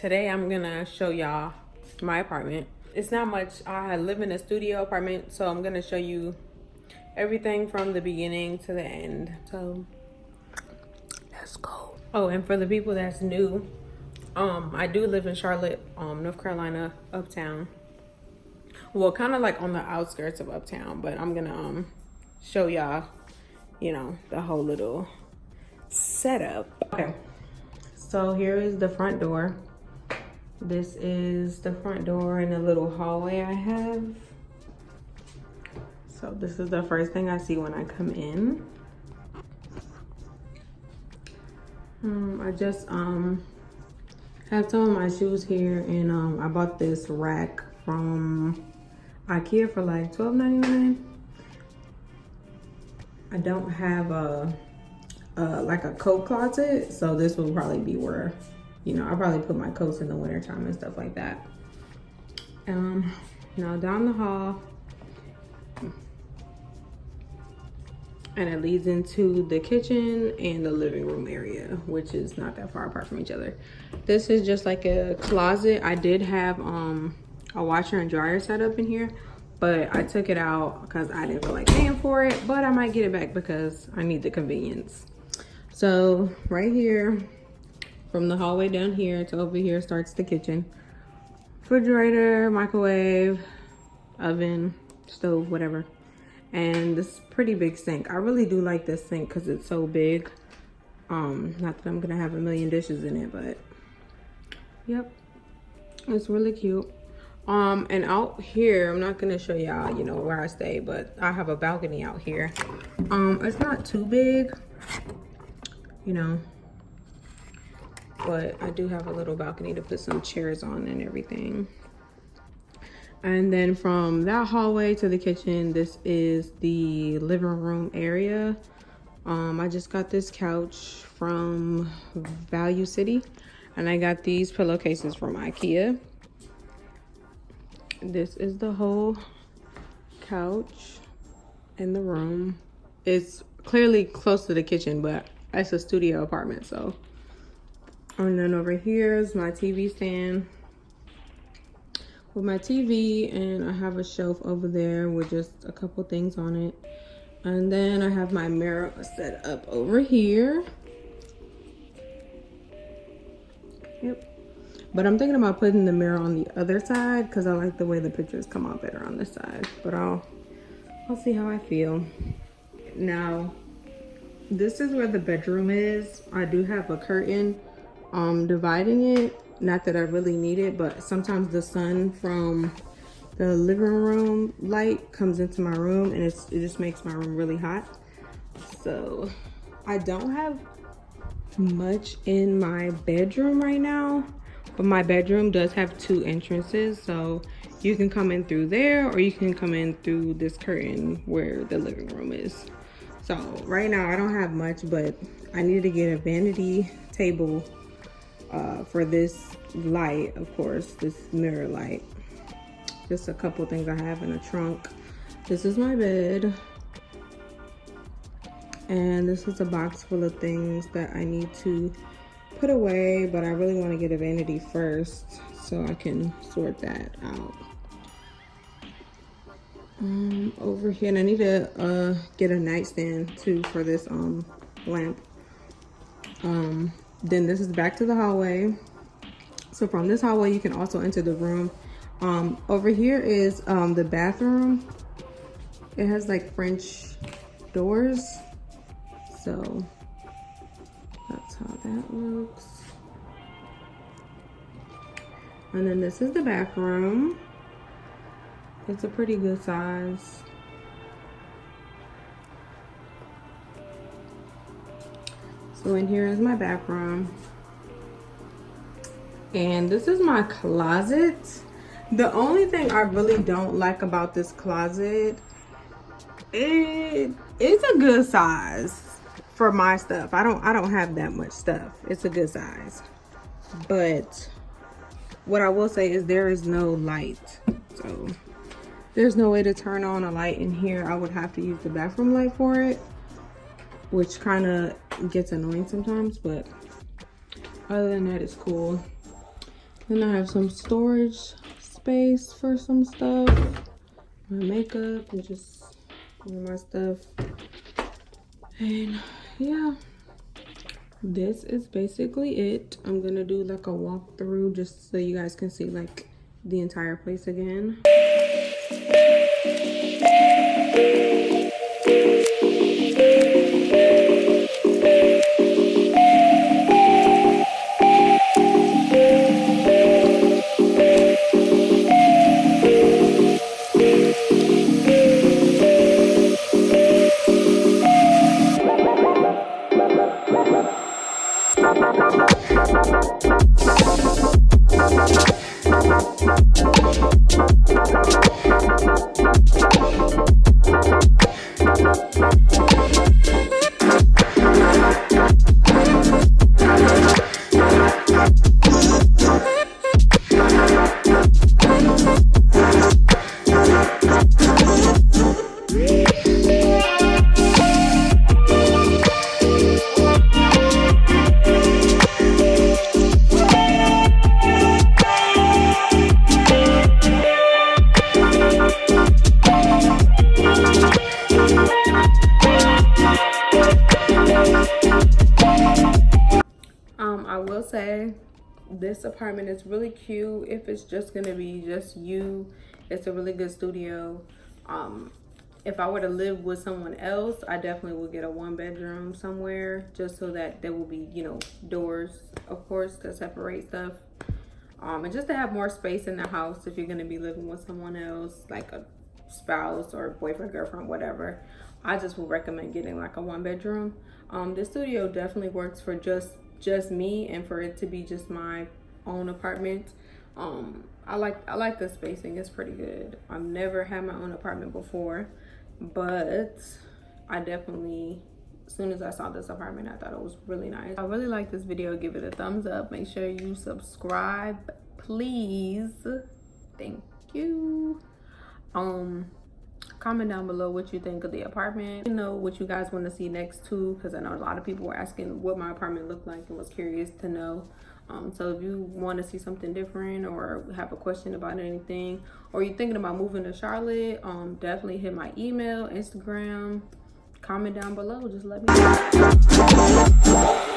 Today I'm gonna show y'all my apartment. It's not much. I live in a studio apartment, so I'm gonna show you everything from the beginning to the end. So let's go. Oh, and for the people that's new, I do live in Charlotte, North Carolina, Uptown. Well, kind of like on the outskirts of Uptown, but I'm gonna show y'all, you know, the whole little setup. Okay, so here is the front door. This is the front door and the little hallway I have. So this is the first thing I see when I come in. I just have some of my shoes here, and I bought this rack from IKEA for like $12.99. I don't have like a coat closet, so this will probably be where, you know, I'll probably put my coats in the wintertime and stuff like that. Now down the hall, and it leads into the kitchen and the living room area, which is not that far apart from each other. This is just like a closet. I did have a washer and dryer set up in here, but I took it out because I didn't feel like paying for it, but I might get it back because I need the convenience. So right here, from the hallway down here to over here starts the kitchen. Refrigerator, microwave, oven, stove, whatever. And this pretty big sink. I really do like this sink because it's so big. Not that I'm gonna have a million dishes in it, but yep, it's really cute. And out here, I'm not gonna show y'all, you know, where I stay, but I have a balcony out here. It's not too big, you know, but I do have a little balcony to put some chairs on and everything. And then from that hallway to the kitchen, this is the living room area. I just got this couch from Value City, and I got these pillowcases from IKEA. This is the whole couch in the room. It's clearly close to the kitchen, but it's a studio apartment, so. And then over here is my TV stand with my TV, and I have a shelf over there with just a couple things on it. And then I have my mirror set up over here. Yep. But I'm thinking about putting the mirror on the other side because I like the way the pictures come out better on this side. But I'll see how I feel. Now, this is where the bedroom is. I do have a curtain dividing it. Not that I really need it, but sometimes the sun from the living room light comes into my room, and it just makes my room really hot. So I don't have much in my bedroom right now, but my bedroom does have two entrances, so you can come in through there or you can come in through this curtain where the living room is. So right now I don't have much, but I need to get a vanity table for this light, of course, this mirror light. Just a couple things I have in a trunk. This is my bed, and this is a box full of things that I need to put away, but I really want to get a vanity first so I can sort that out. Over here, and I need to get a nightstand too for this lamp. Then this is back to the hallway. So from this hallway, you can also enter the room. Over here is the bathroom. It has like French doors. So that's how that looks. And then this is the bathroom. It's a pretty good size. So in here is my bathroom. And this is my closet. The only thing I really don't like about this closet, it's a good size for my stuff. I don't have that much stuff. It's a good size. But what I will say is there is no light. So there's no way to turn on a light in here. I would have to use the bathroom light for it, which kind of gets annoying sometimes, but other than that, it's cool. Then I have some storage space for some stuff, my makeup and just all my stuff. And yeah, this is basically it. I'm gonna do like a walkthrough just so you guys can see like the entire place again. I will say this apartment is really cute. If it's just gonna be just you, it's a really good studio. If I were to live with someone else, I definitely would get a 1-bedroom somewhere, just so that there will be, you know, doors, of course, to separate stuff. And just to have more space in the house if you're gonna be living with someone else, like a spouse or boyfriend, girlfriend, whatever. I just would recommend getting like a 1-bedroom. This studio definitely works for just me, and for it to be just my own apartment. I like the spacing. It's pretty good. I've never had my own apartment before, but I definitely, as soon as I saw this apartment, I thought it was really nice. I really like this video. Give it a thumbs up. Make sure you subscribe, please. Thank you. Comment down below what you think of the apartment. You know what you guys want to see next too, because I know a lot of people were asking what my apartment looked like and was curious to know. So if you want to see something different or have a question about anything, or you're thinking about moving to Charlotte, definitely hit my email, Instagram, comment down below. Just let me know.